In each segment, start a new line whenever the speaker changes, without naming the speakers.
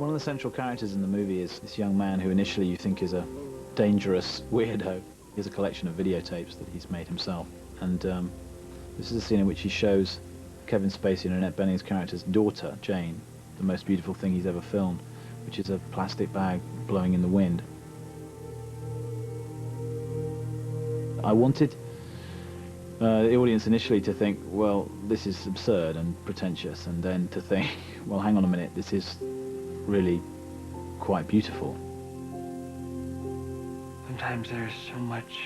One of the central characters in the movie is this young man who initially you think is a dangerous weirdo. He has a collection of videotapes that he's made himself. And this is a scene in which he shows Kevin Spacey and Annette Bening's character's daughter, Jane, the most beautiful thing he's ever filmed, which is a plastic bag blowing in the wind. I wanted the audience initially to think, well, this is absurd and pretentious, and then to think, well, hang on a minute, this is really quite beautiful.
Sometimes there's so much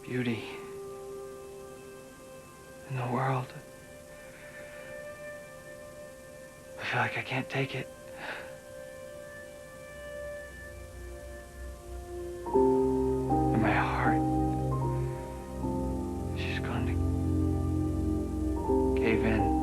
beauty in the world. I feel like I can't take it. And my heart is just going to cave in.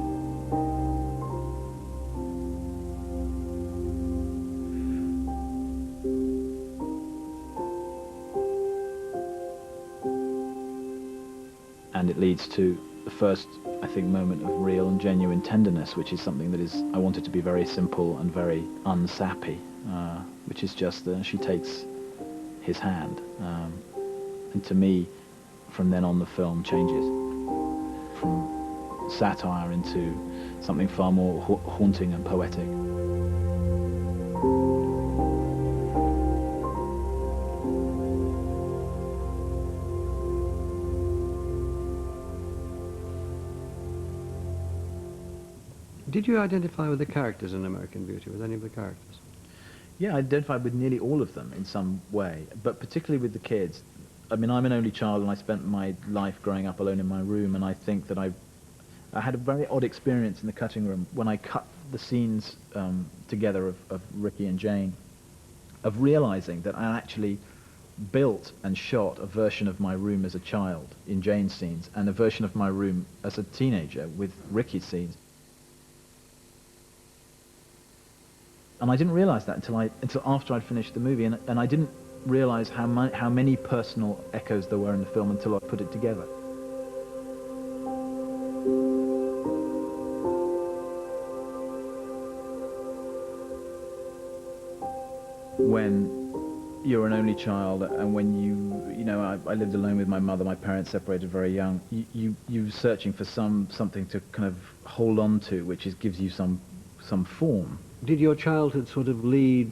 And it leads to the first, I think, moment of real and genuine tenderness, which is something that is, I want it to be very simple and very unsappy, which is just that she takes his hand. And to me, from then on, the film changes from satire into something far more haunting and poetic.
Did you identify with the characters in American Beauty, with any of the characters?
Yeah, I identified with nearly all of them in some way, but particularly with the kids. I mean, I'm an only child, and I spent my life growing up alone in my room, and I think that I had a very odd experience in the cutting room when I cut the scenes together of Ricky and Jane, of realizing that I actually built and shot a version of my room as a child in Jane's scenes, and a version of my room as a teenager with Ricky's scenes. And I didn't realize that until after I'd finished the movie, and I didn't realize how many personal echoes there were in the film until I put it together. When you're an only child, and when you know, I lived alone with my mother, my parents separated very young, you're searching for something to kind of hold on to, which gives you some form.
Did your childhood sort of lead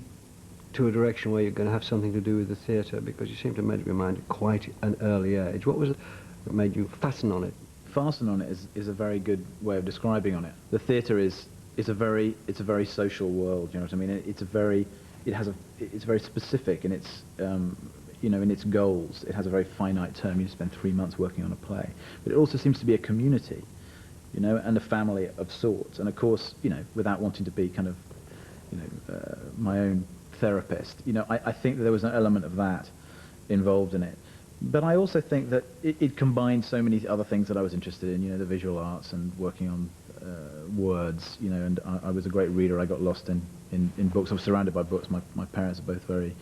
to a direction where you're going to have something to do with the theatre? Because you seem to have made up your mind at quite an early age. What was it that made you fasten on it?
Fasten on it is a very good way of describing on it. The theatre is a very social world. You know what I mean? It's very specific in its in its goals. It has a very finite term. You spend 3 months working on a play, but it also seems to be a community, and a family of sorts. And of course, without wanting to be kind of, my own therapist, I think that there was an element of that involved in it. But I also think that it combined so many other things that I was interested in, the visual arts and working on words, and I was a great reader. I got lost in books. I was surrounded by books. My parents are both very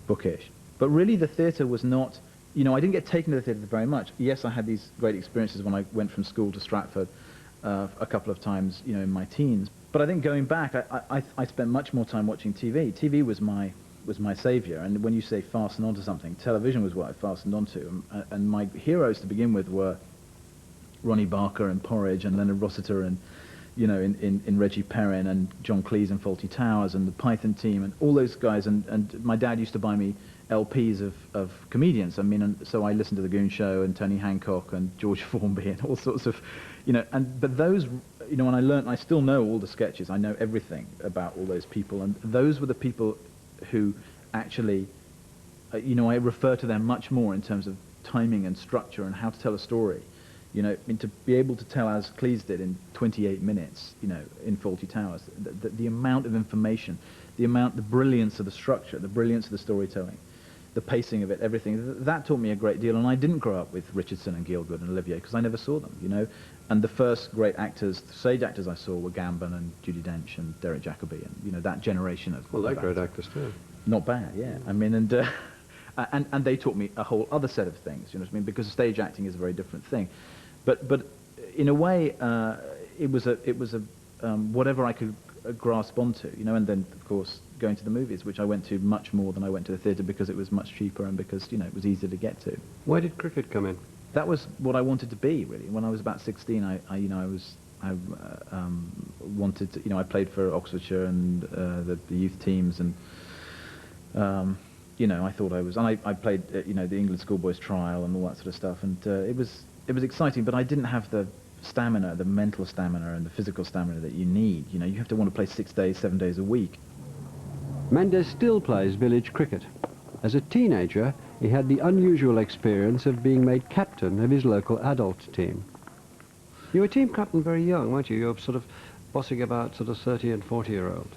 bookish. But really the theatre was not, I didn't get taken to the theatre very much. Yes, I had these great experiences when I went from school to Stratford a couple of times, in my teens. But I think going back, I spent much more time watching TV. TV was my saviour, and when you say fasten onto something, television was what I fastened onto. And my heroes to begin with were Ronnie Barker in Porridge, and Leonard Rossiter and in Reggie Perrin, and John Cleese in Fawlty Towers, and the Python Team, and all those guys. And my dad used to buy me LPs of comedians. I mean, and so I listened to The Goon Show and Tony Hancock and George Formby and all sorts of, but those, when I still know all the sketches. I know everything about all those people, and those were the people who actually, I refer to them much more in terms of timing and structure and how to tell a story. To be able to tell, as Cleese did in 28 minutes, in Fawlty Towers, the amount of information, the brilliance of the structure, the brilliance of the storytelling, the pacing of it, everything, that taught me a great deal. And I didn't grow up with Richardson and Gielgud and Olivier, because I never saw them, And the first great actors, stage actors I saw were Gambon and Judi Dench and Derek Jacobi, and, that generation of...
Well, they're great actors too.
Not bad, yeah. I mean, and they taught me a whole other set of things, you know what I mean? Because stage acting is a very different thing. But in a way, it was a whatever I could grasp onto, you know, and then of course going to the movies, which I went to much more than I went to the theatre because it was much cheaper and because, you know, it was easier to get to.
Where did cricket come in?
That was what I wanted to be, really. When I was about 16, I wanted to, you know, I played for Oxfordshire and the youth teams, and you know, I thought I was, and I played, you know, the England schoolboys trial and all that sort of stuff, and it was exciting, but I didn't have the stamina, the mental stamina and the physical stamina that you need. You know, you have to want to play 6 days, 7 days a week.
Mendes still plays village cricket. As a teenager, he had the unusual experience of being made captain of his local adult team. You were team captain very young, weren't you? You were sort of bossing about sort of 30 and 40-year-olds.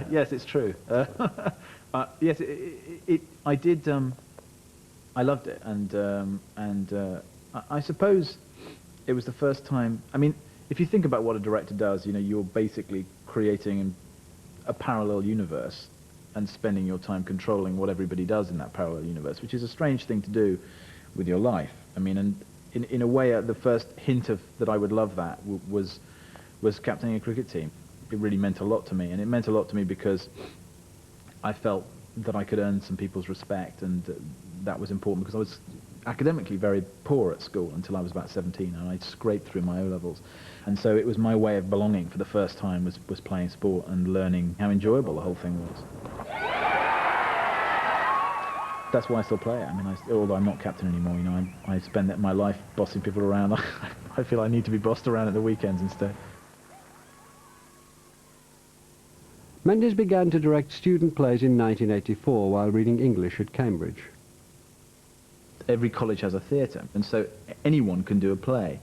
Yes, it's true. Yes, I did. I loved it, and I suppose it was the first time. I mean, if you think about what a director does, you know, you're basically creating a parallel universe and spending your time controlling what everybody does in that parallel universe, which is a strange thing to do with your life. I mean, and in a way, the first hint of that I would love that was captaining a cricket team. It really meant a lot to me, and it meant a lot to me because I felt that I could earn some people's respect, and that was important because I was academically very poor at school until I was about 17, and I scraped through my O-levels. And so it was my way of belonging for the first time was playing sport and learning how enjoyable the whole thing was. That's why I still play it. I mean, although I'm not captain anymore, you know, I spend my life bossing people around. I feel I need to be bossed around at the weekends instead.
Mendes began to direct student plays in 1984 while reading English at Cambridge.
Every college has a theatre, and so anyone can do a play.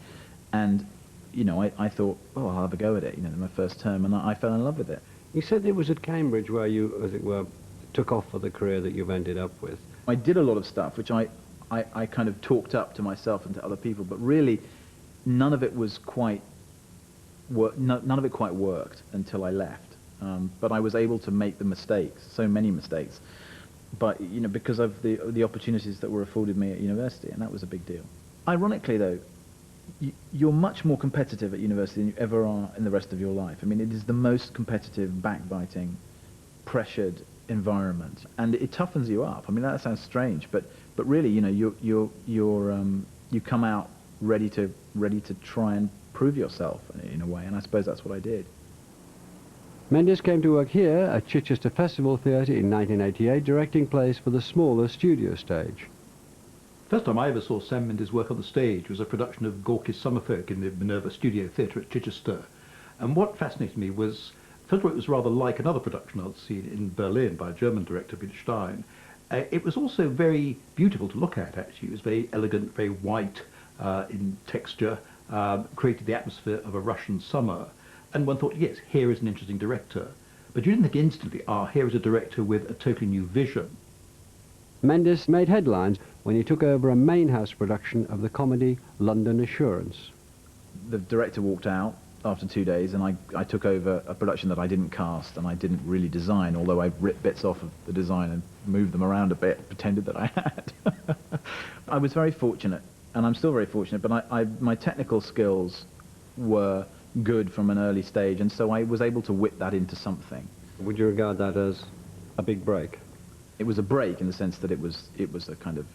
And, you know, I thought, oh, I'll have a go at it, you know, my first term, and I fell in love with it.
You said it was at Cambridge where you, as it were, took off for the career that you've ended up with.
I did a lot of stuff, which I kind of talked up to myself and to other people, but really none of it was quite, none of it quite worked until I left. But I was able to make the mistakes, so many mistakes, but, you know, because of the opportunities that were afforded me at university, and that was a big deal. Ironically, though, you're much more competitive at university than you ever are in the rest of your life. I mean, it is the most competitive, backbiting, pressured environment, and it toughens you up. I mean, that sounds strange, but really, you know, you come out ready to try and prove yourself in a way, and I suppose that's what I did.
Mendes came to work here at Chichester Festival Theatre in 1988, directing plays for the smaller studio stage.
First time I ever saw Sam Mendes work on the stage was a production of Gorky's Summerfolk in the Minerva Studio Theatre at Chichester. And what fascinated me was, first of all, it was rather like another production I'd seen in Berlin by a German director, Peter Stein. It was also very beautiful to look at, actually. It was very elegant, very white in texture, created the atmosphere of a Russian summer. And one thought, yes, here is an interesting director. But you didn't think instantly, here is a director with a totally new vision.
Mendes made headlines when he took over a main house production of the comedy London Assurance.
The director walked out after 2 days, and I took over a production that I didn't cast and I didn't really design, although I ripped bits off of the design and moved them around a bit, pretended that I had. I was very fortunate, and I'm still very fortunate, but my technical skills were good from an early stage, and so I was able to whip that into something.
Would you regard that as a big break?
It was a break in the sense that it was a kind of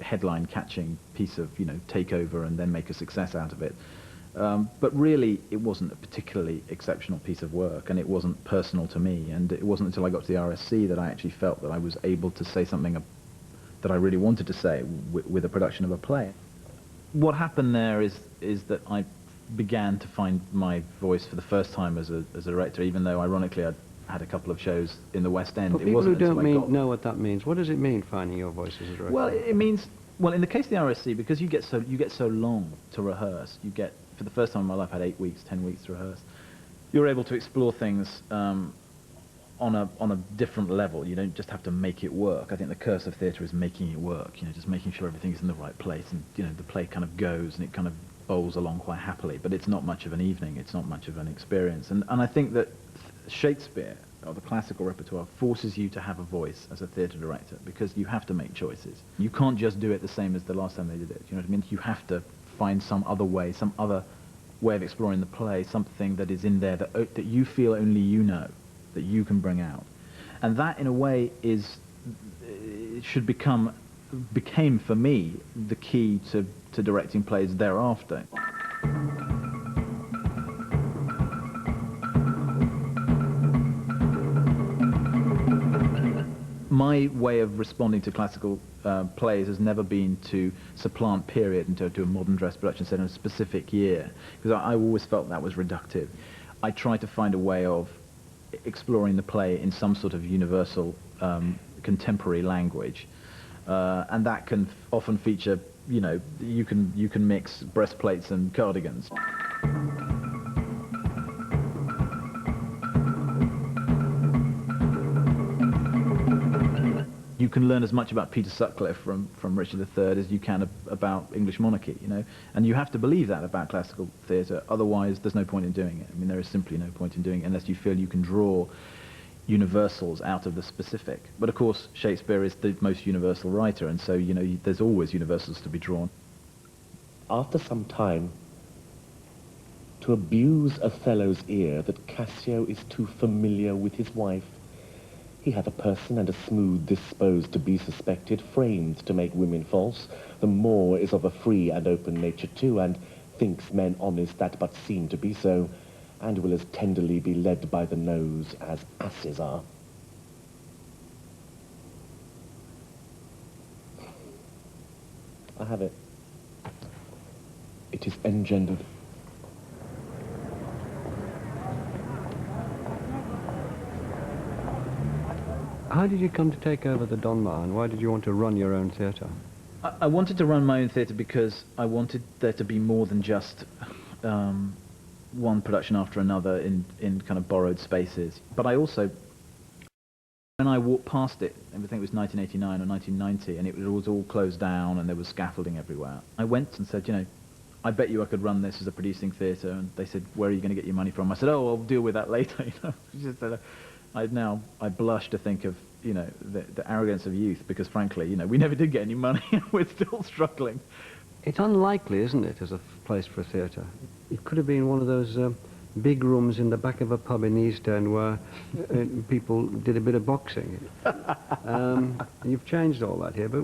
headline-catching piece of, you know, take over and then make a success out of it. But really, it wasn't a particularly exceptional piece of work, and it wasn't personal to me, and it wasn't until I got to the RSC that I actually felt that I was able to say something that I really wanted to say with a production of a play. What happened there is that I began to find my voice for the first time as a director, even though ironically I'd had a couple of shows in the West End.
For people who don't know what that means, what does it mean, finding your voice as a director?
Well, it means, well, in the case of the RSC, because you get so long to rehearse, you get, for the first time in my life, I had 8 weeks, 10 weeks to rehearse. You're able to explore things on a different level. You don't just have to make it work. I think the curse of theatre is making it work, you know, just making sure everything's in the right place, and, you know, the play kind of goes and it kind of bowls along quite happily, but it's not much of an evening, it's not much of an experience. And I think that Shakespeare, or the classical repertoire, forces you to have a voice as a theatre director, because you have to make choices. You can't just do it the same as the last time they did it, you know what I mean? You have to find some other way, some other way of exploring the play, something that is in there that you feel only you know, that you can bring out. And that, in a way, it should became for me the key to directing plays thereafter. My way of responding to classical plays has never been to supplant period and to do a modern dress production set in a specific year, because I always felt that was reductive. I try to find a way of exploring the play in some sort of universal contemporary language, and that can often feature, you can mix breastplates and cardigans. You can learn as much about Peter Sutcliffe from Richard III as you can about English monarchy, and you have to believe that about classical theatre, otherwise there's no point in doing it. I mean, there is simply no point in doing it unless you feel you can draw universals out of the specific. But of course, Shakespeare is the most universal writer, and so, there's always universals to be drawn.
After some time, to abuse Othello's ear that Cassio is too familiar with his wife, he hath a person and a smooth disposed to be suspected, framed to make women false. The Moor is of a free and open nature too, and thinks men honest that but seem to be so, and will as tenderly be led by the nose as asses are. I have it. It is engendered.
How did you come to take over the Donmar, and why did you want to run your own theatre?
I wanted to run my own theatre because I wanted there to be more than just one production after another in kind of borrowed spaces. But I also, when I walked past it, I think it was 1989 or 1990, and it was all closed down and there was scaffolding everywhere, I went and said, I bet you I could run this as a producing theatre. And they said, where are you going to get your money from? I said, oh, I'll deal with that later. I blush to think of, the arrogance of youth, because frankly, we never did get any money. We're still struggling.
It's unlikely, isn't it, as a place for a theatre? It could have been one of those big rooms in the back of a pub in the East End where people did a bit of boxing. You've changed all that here, but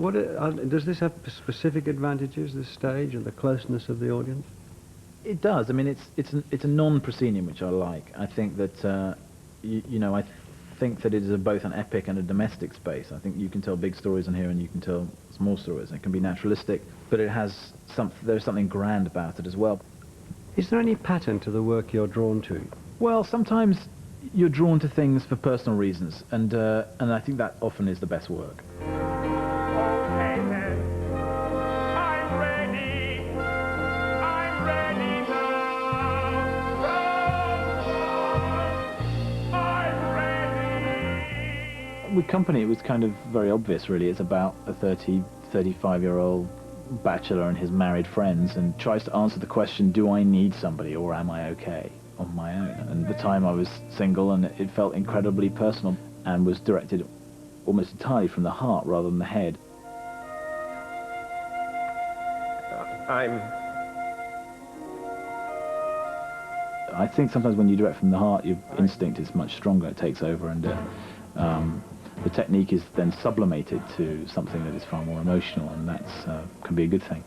does this have specific advantages, this stage, and the closeness of the audience?
It does. I mean, it's a non-proscenium, which I like. I think that, I think that it is both an epic and a domestic space. I think you can tell big stories in here and you can tell small stories. It can be naturalistic, but there's something grand about it as well.
Is there any pattern to the work you're drawn to?
Well, sometimes you're drawn to things for personal reasons, and I think that often is the best work.
Okay then, I'm ready now. I'm ready.
With Company, it was kind of very obvious, really. It's about a 35-year-old bachelor and his married friends, and tries to answer the question, do I need somebody or am I okay on my own? And at the time I was single, and it felt incredibly personal and was directed almost entirely from the heart rather than the head. I think sometimes when you direct from the heart, your instinct is much stronger, it takes over, and the technique is then sublimated to something that is far more emotional, and that can be a good thing.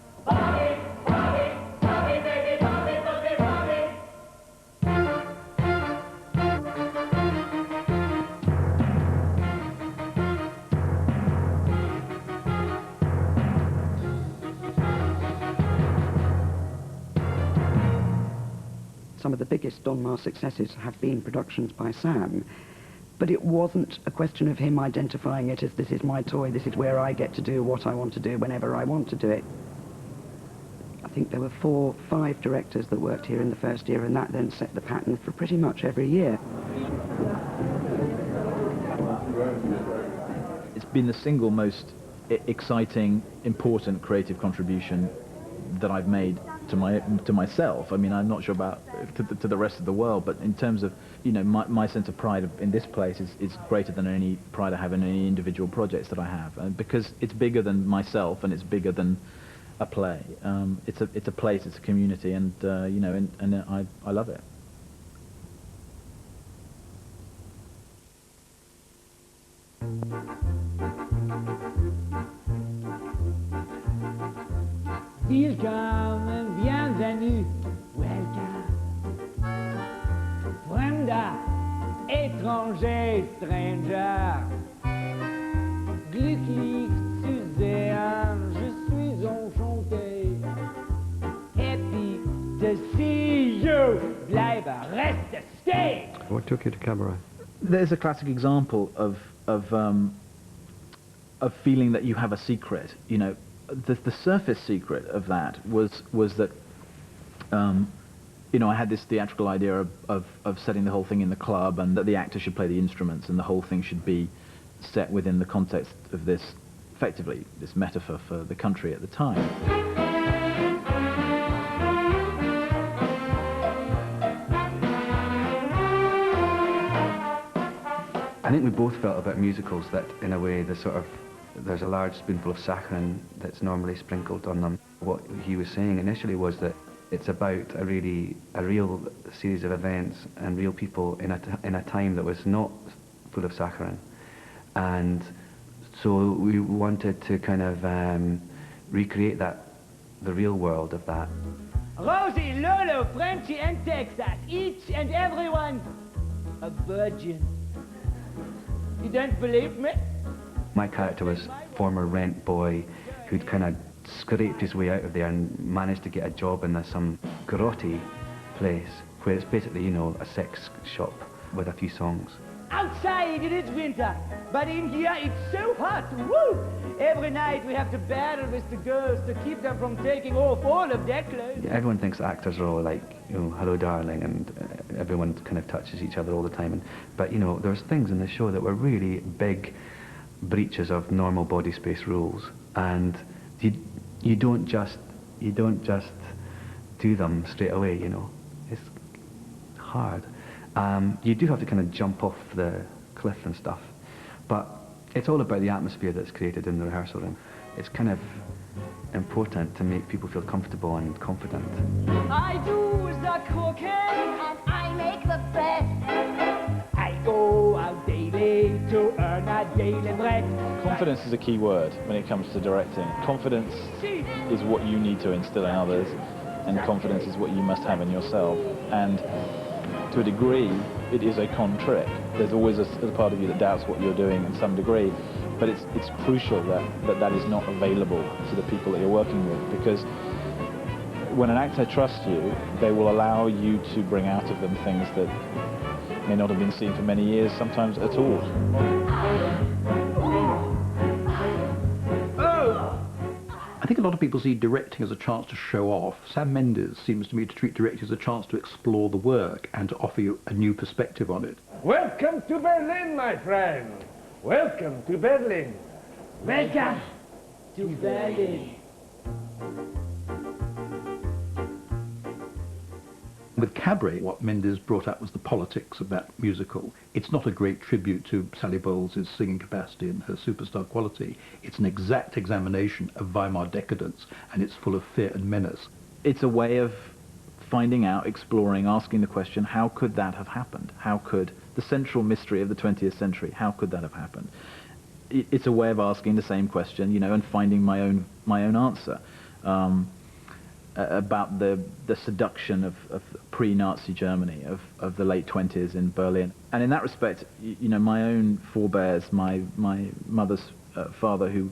Some of the biggest Donmar successes have been productions by Sam. But it wasn't a question of him identifying it as, this is my toy, this is where I get to do what I want to do whenever I want to do it. I think there were 4, 5 directors that worked here in the first year, and that then set the pattern for pretty much every year.
It's been the single most exciting, important creative contribution that I've made to myself. I mean, I'm not sure about to the rest of the world, but in terms of, my sense of pride in this place is greater than any pride I have in any individual projects that I have, because it's bigger than myself, and it's bigger than a play. It's a place, it's a community, and you know, and I love it.
Welcome and bienvenue. Welcome. Fremder, étranger, stranger. Glücklich zu sehen, je suis enchanté. Happy to see you. Bleibe, reste, stay.
What took you to cabaret?
There's a classic example of feeling that you have a secret. You know, the surface secret of that was that you know, I had this theatrical idea of setting the whole thing in the club, and that the actor should play the instruments, and the whole thing should be set within the context of this, effectively, this metaphor for the country at the time.
I think we both felt about musicals that, in a way, there's a large spoonful of saccharin that's normally sprinkled on them. What he was saying initially was that it's about a real series of events and real people in a time that was not full of saccharin. And so we wanted to kind of recreate the real world of that.
Rosie, Lolo, Frenchie and Texas, each and everyone a virgin. You don't believe me?
My character was a former rent boy who'd kind of scraped his way out of there and managed to get a job in some grotty place where it's basically, you know, a sex shop with a few songs.
Outside it is winter, but in here it's so hot. Woo! Every night we have to battle with the girls to keep them from taking off all of their clothes.
Yeah, everyone thinks actors are all like, you know, hello darling, and everyone kind of touches each other all the time. But, you know, there's things in the show that were really big breaches of normal body space rules, and you don't just do them straight away, you know. It's hard. You do have to kind of jump off the cliff and stuff, but it's all about the atmosphere that's created in the rehearsal room. It's kind of important to make people feel comfortable and confident.
I do the cooking
and I make the bread.
I go out daily to earn a daily bread.
Confidence is a key word when it comes to directing. Confidence is what you need to instill in others, and confidence is what you must have in yourself. And to a degree, it is a con trick. There's always a part of you that doubts what you're doing in some degree, but it's crucial that is not available to the people that you're working with, because when an actor trusts you, they will allow you to bring out of them things that may not have been seen for many years, sometimes at all.
I think a lot of people see directing as a chance to show off. Sam Mendes seems to me to treat directing as a chance to explore the work and to offer you a new perspective on it.
Welcome to Berlin, my friend. Welcome to Berlin.
Welcome to Berlin.
With Cabaret, what Mendes brought out was the politics of that musical. It's not a great tribute to Sally Bowles' singing capacity and her superstar quality. It's an exact examination of Weimar decadence, and it's full of fear and menace.
It's a way of finding out, exploring, asking the question, how could that have happened? How could the central mystery of the 20th century, how could that have happened? It's a way of asking the same question, you know, and finding my own answer. About the seduction of pre-Nazi Germany, of the late 20s in Berlin. And in that respect, you know, my own forebears, my mother's father who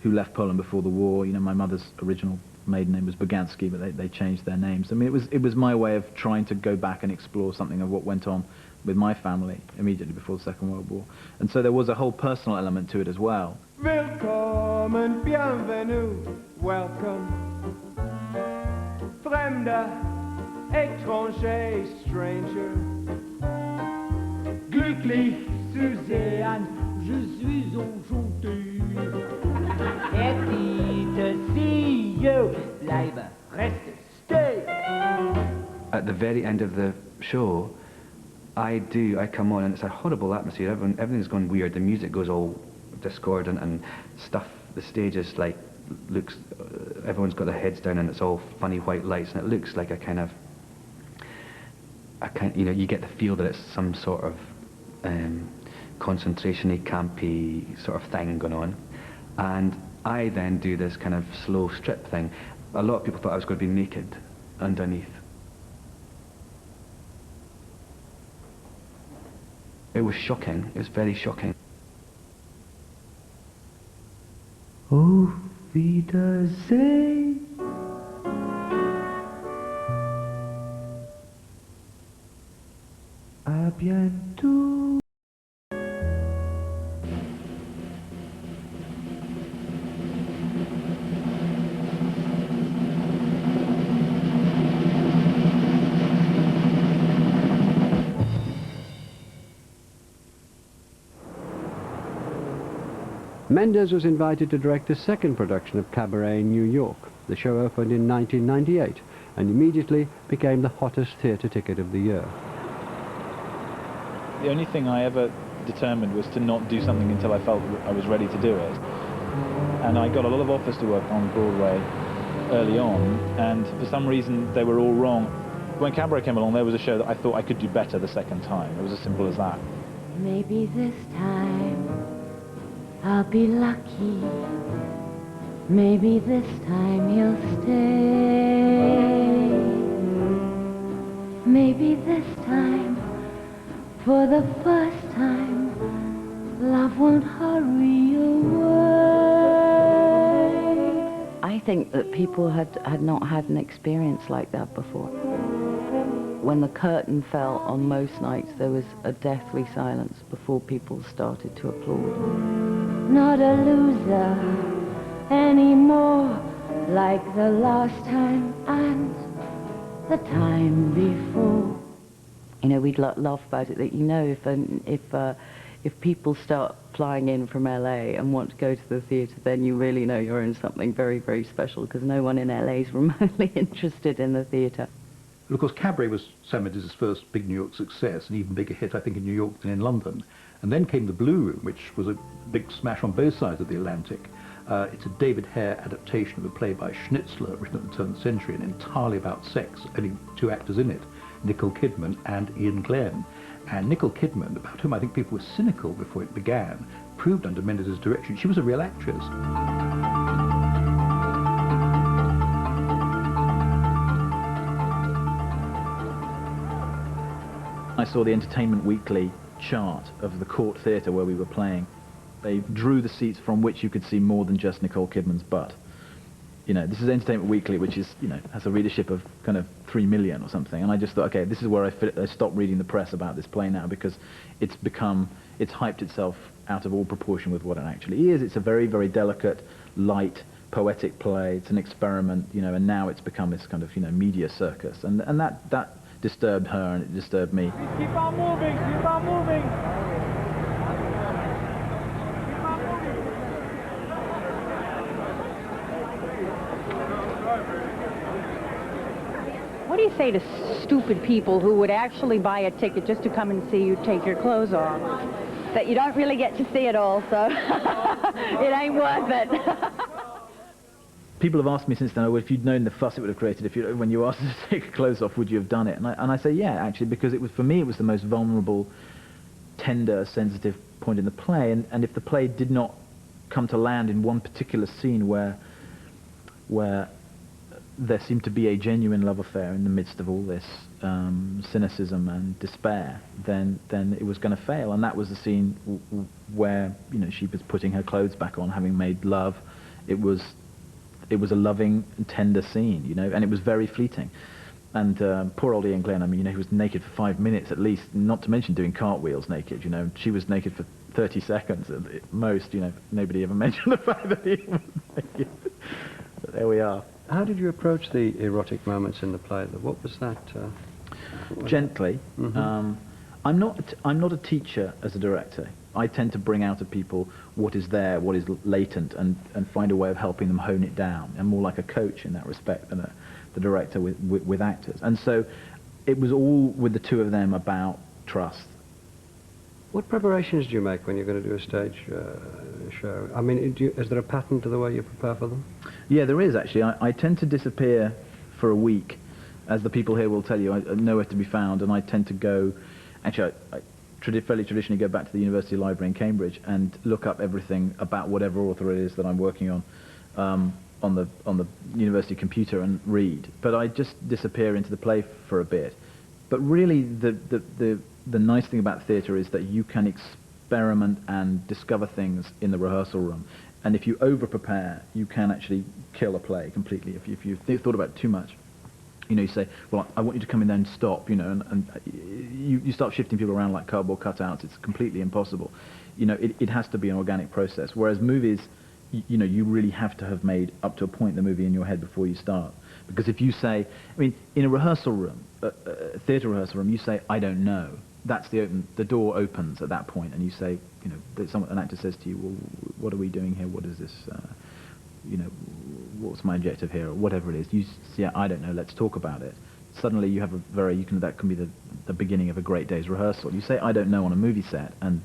left Poland before the war, you know, my mother's original maiden name was Bogansky, but they changed their names. I mean, it was my way of trying to go back and explore something of what went on with my family immediately before the Second World War. And so there was a whole personal element to it as well.
Welcome and bienvenue. Welcome. Fremder, étranger, stranger. Glücklich zu sehen,
Je suis enchanté. Happy to see you. Bleibe, reste, stay.
At the very end of the show, I come on and it's a horrible atmosphere. Everything's gone weird. The music goes all discordant and stuff. The stage is like looks, everyone's got their heads down and it's all funny white lights, and it looks like a kind of, you know, you get the feel that it's some sort of concentration-y, campy sort of thing going on. And I then do this kind of slow strip thing. A lot of people thought I was going to be naked underneath. It was shocking. It was very shocking. Auf Wiedersehen. A bientôt.
Mendes was invited to direct a second production of Cabaret in New York. The show opened in 1998 and immediately became the hottest theatre ticket of the year.
The only thing I ever determined was to not do something until I felt I was ready to do it. And I got a lot of offers to work on Broadway early on, and for some reason they were all wrong. When Cabaret came along, there was a show that I thought I could do better the second time. It was as simple as that.
Maybe this time I'll be lucky. Maybe this time he'll stay. Maybe this time, for the first time, love won't hurry away.
I think that people had not had an experience like that before. When the curtain fell on most nights, there was a deathly silence before people started to applaud.
Not a loser anymore, like the last time and the time before.
You know, we'd laugh about it that, you know, if people start flying in from LA and want to go to the theatre, then you really know you're in something very, very special, because no one in LA is remotely interested in the theatre.
But of course, Cabaret was Sam Mendes' first big New York success, an even bigger hit, I think, in New York than in London. And then came The Blue Room, which was a big smash on both sides of the Atlantic. It's a David Hare adaptation of a play by Schnitzler, written at the turn of the century, and entirely about sex. Only two actors in it, Nicole Kidman and Ian Glenn. And Nicole Kidman, about whom I think people were cynical before it began, proved under Mendes' direction she was a real actress.
I saw the Entertainment Weekly chart of the Court Theatre where we were playing. They drew the seats from which you could see more than just Nicole Kidman's butt. You know, this is Entertainment Weekly, which is, you know, has a readership of kind of 3 million or something. And I just thought, okay, this is where I stopped reading the press about this play now, because it's hyped itself out of all proportion with what it actually is. It's a very, very delicate, light, poetic play. It's an experiment, you know, and now it's become this kind of, you know, media circus. And that disturbed her, and it disturbed me.
Keep on moving, keep on moving.
What do you say to stupid people who would actually buy a ticket just to come and see you take your clothes off? That you don't really get to see it all, so it ain't worth it.
People have asked me since then, oh, well, if you'd known the fuss it would have created, when you asked us to take your clothes off, would you have done it? And I say, yeah, actually, because for me, it was the most vulnerable, tender, sensitive point in the play. And if the play did not come to land in one particular scene where there seemed to be a genuine love affair in the midst of all this cynicism and despair, then it was going to fail. And that was the scene where, you know, she was putting her clothes back on, having made love. It was a loving and tender scene, you know, and it was very fleeting. And poor old Ian Glenn, I mean, you know, he was naked for 5 minutes at least, not to mention doing cartwheels naked, you know. She was naked for 30 seconds at most, you know. Nobody ever mentioned the fact that he was naked. But there we are.
How did you approach the erotic moments in the play? What was that?
Gently.
Mm-hmm.
I'm not a teacher as a director. I tend to bring out of people what is there, what is latent, and find a way of helping them hone it down. I'm more like a coach in that respect than the director with actors. And so it was all with the two of them about trust.
What preparations do you make when you're going to do a stage show? I mean, is there a pattern to the way you prepare for them?
Yeah, there is actually. I tend to disappear for a week, as the people here will tell you. I nowhere to be found, and I tend to go. Actually, I fairly traditionally go back to the University Library in Cambridge and look up everything about whatever author it is that I'm working on the university computer and read. But I just disappear into the play for a bit. But really, the nice thing about theatre is that you can experiment and discover things in the rehearsal room. And if you over-prepare, you can actually kill a play completely. If you thought about it too much, you know, you say, well, I want you to come in there and stop, you know, and you start shifting people around like cardboard cutouts. It's completely impossible. You know, it has to be an organic process. Whereas movies, you know, you really have to have made up to a point the movie in your head before you start. Because if you say, I mean, in a rehearsal room, a theatre rehearsal room, you say, I don't know. That's the door opens at that point, and you say, you know, an actor says to you, well, what are we doing here? What is this? You know, what's my objective here, or whatever it is. You say, I don't know. Let's talk about it. Suddenly, you have that can be the beginning of a great day's rehearsal. You say, I don't know on a movie set, and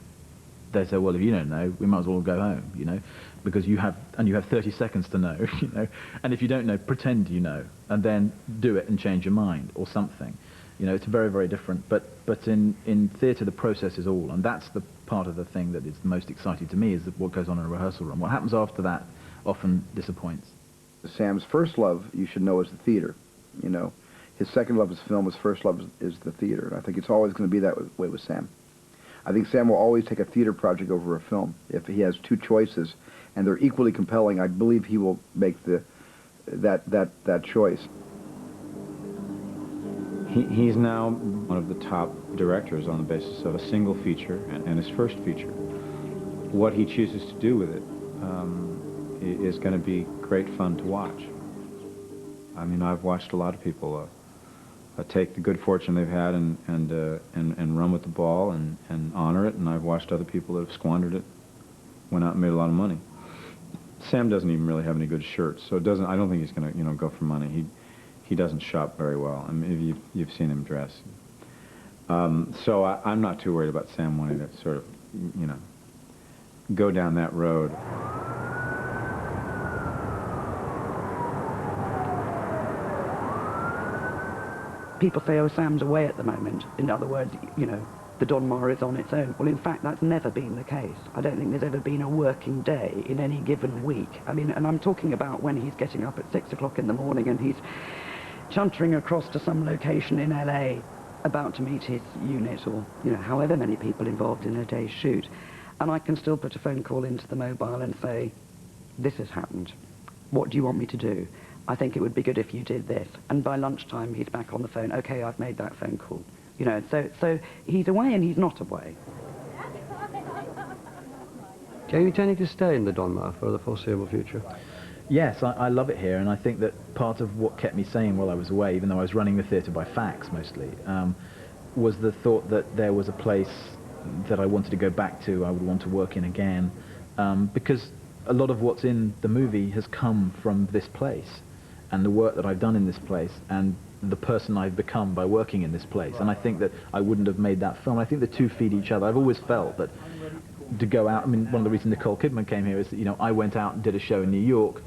they say, well, if you don't know, we might as well go home, you know, because you have 30 seconds to know, you know, and if you don't know, pretend you know, and then do it and change your mind or something. You know, it's very, very different. But in theatre, the process is all, and that's the part of the thing that is the most exciting to me, is what goes on in a rehearsal room. What happens after that often disappoints.
Sam's first love, you should know, is the theatre. You know, his second love is film. His first love is the theatre. And I think it's always going to be that way with Sam. I think Sam will always take a theatre project over a film. If he has two choices and they're equally compelling, I believe he will make that choice.
He's now one of the top directors on the basis of a single feature and his first feature. What he chooses to do with it is going to be great fun to watch. I mean, I've watched a lot of people take the good fortune they've had and run with the ball and honor it, and I've watched other people that have squandered it, went out and made a lot of money. Sam doesn't even really have any good shirts, so I don't think he's going to, you know, go for money. He doesn't shop very well. I mean, you've seen him dress. So I'm not too worried about Sam wanting to sort of, you know, go down that road.
People say, oh, Sam's away at the moment. In other words, you know, the Donmar is on its own. Well, in fact, that's never been the case. I don't think there's ever been a working day in any given week. I mean, and I'm talking about when he's getting up at 6 o'clock in the morning and he's chuntering across to some location in LA about to meet his unit, or, you know, however many people involved in a day's shoot. And I can still put a phone call into the mobile and say, this has happened. What do you want me to do? I think it would be good if you did this. And by lunchtime, he's back on the phone. Okay, I've made that phone call. You know, so he's away and he's not away.
Are you intending to stay in the Donmar for the foreseeable future?
Yes, I love it here, and I think that part of what kept me sane while I was away, even though I was running the theatre by fax mostly, was the thought that there was a place that I wanted to go back to, I would want to work in again, because a lot of what's in the movie has come from this place, and the work that I've done in this place, and the person I've become by working in this place. And I think that I wouldn't have made that film. I think the two feed each other. I've always felt that to go out, I mean, one of the reasons Nicole Kidman came here is that, you know, I went out and did a show in New York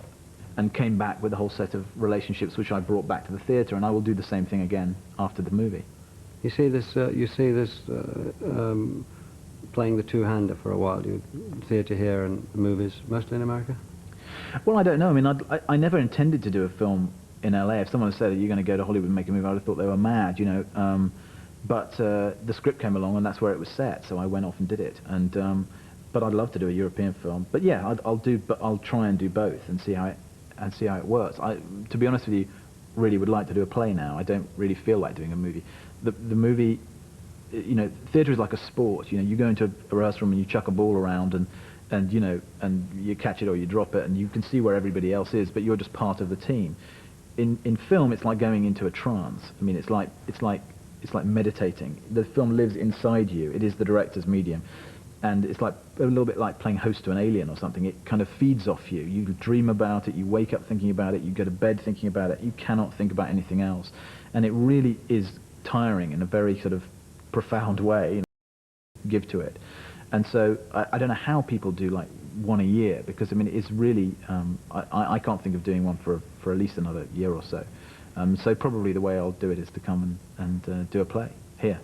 and came back with a whole set of relationships which I brought back to the theatre, and I will do the same thing again after the movie.
You see this playing the two-hander for a while, theatre here and movies, mostly in America?
Well, I don't know. I mean, I never intended to do a film in LA. If someone had said, you're going to go to Hollywood and make a movie, I would have thought they were mad, you know. But the script came along, and that's where it was set, so I went off and did it. And but I'd love to do a European film. But yeah, I'll try and do both and see how it works. To be honest with you, really would like to do a play now. I don't really feel like doing a movie. The movie, you know, theatre is like a sport. You know, you go into a rehearsal room and you chuck a ball around and you know, and you catch it or you drop it, and you can see where everybody else is, but you're just part of the team. In film, it's like going into a trance. I mean, it's like meditating. The film lives inside you. It is the director's medium, and it's like a little bit like playing host to an alien or something. It kind of feeds off you. You dream about it. You wake up thinking about it. You go to bed thinking about it. You cannot think about anything else, and it really is tiring in a very sort of profound way. give to it. And so I don't know how people do like one a year, because I mean it's really I can't think of doing one for at least another year or so. So probably the way I'll do it is to come and do a play here.